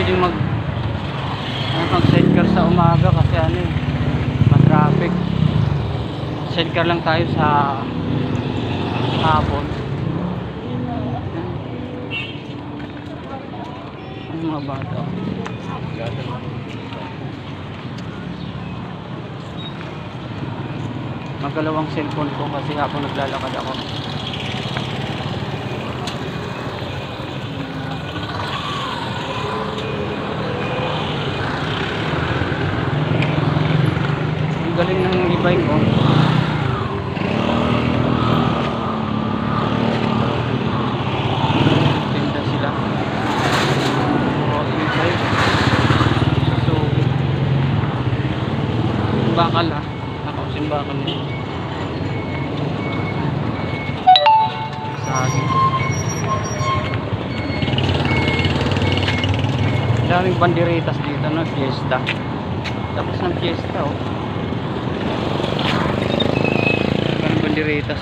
pwedeng mag-sidecar sa umaga kasi ano eh, ma-traffic. Sidecar lang tayo sa hapon. Ang mga bata. Magkalawang cellphone ko kasi hapon naglalakad ako. Ang galing ng e-bike ko. Tinda sila. E-bike. So, bakal ha. Bakal niya. Daming banderitas dito no, fiesta. Tapos ng fiesta oh. Daming banderitas.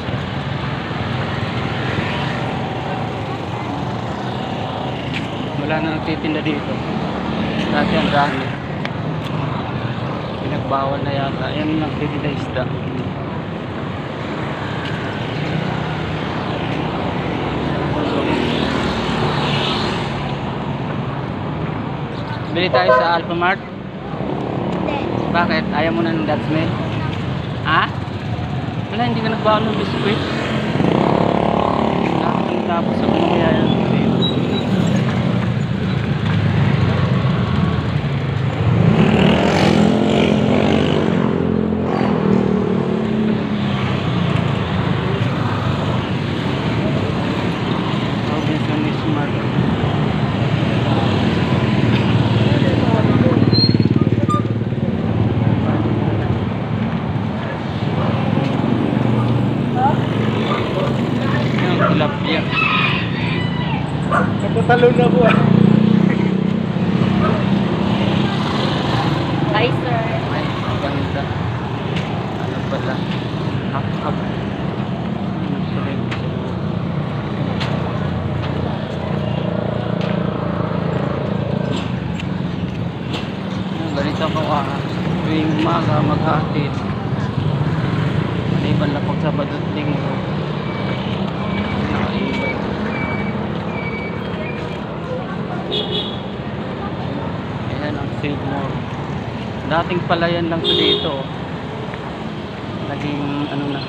Wala na nagtitinda dito. Dati ang dami. Pinagbawal na yata. Ayan nagtitinda isda. Bili tayo sa Alphamart. Bakit? Ayaw mo na ng Dutch Mill? Ha? Wala, hindi ka nagbawal ng biskuit. Tapos sa mga kaya yan. Tilapia. Nagtatalo na po ah. Hi sir. Ay, ang ganda. Ano pala? Hap-hap. Ganito ko tuwing umaga maghatid. Maliban lang pag Sabado at Linggo. Ayan ang Save More. Dating palayan lang to dito. Naging ano na,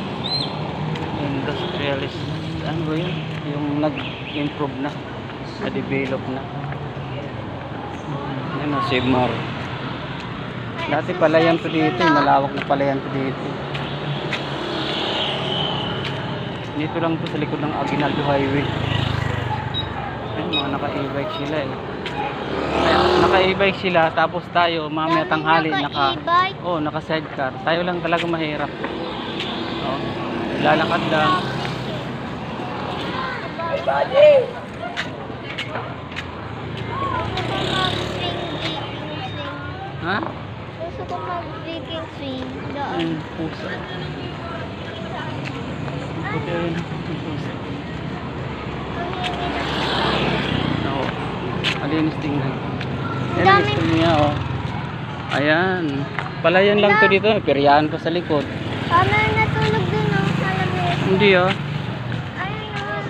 industrialist. Ano ba yun? Yung nag-improve na, na-develop na. Ayan ang Save More. Dati palayan to dito, malawak na palayan to dito. Dito lang to sa likod ng Aguinaldo Highway. Ayun, mga naka-e-bike sila eh. Naka-e-bike sila, tapos tayo mamaya tanghali naka sidecar. Tayo lang talaga mahirap. Oh, lalakad lang. Ha? Gusto ko mag-viking swing doon. Ayun, pusa. Puti rin yung pusa. Oo. Malinis tingnan. Ayan ang gusto niya oh. Ayan. Palayan lang to dito. Peryahan pa sa likod. Paano natulog dun oh, sa labas? Hindi oh. Ayun yun.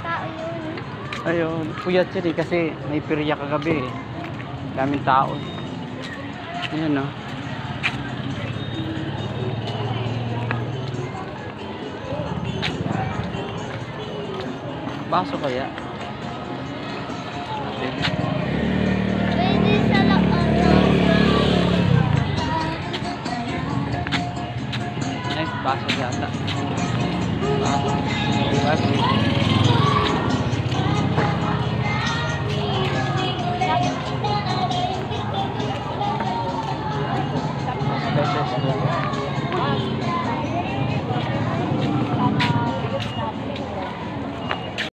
Tao yun. Ayun. Puyat siya kasi may perya kagabi eh. Daming tao. Ayan oh. Baso kaya? Pwede sa loob. Nice, baso yata. Baso. Baso. Beses.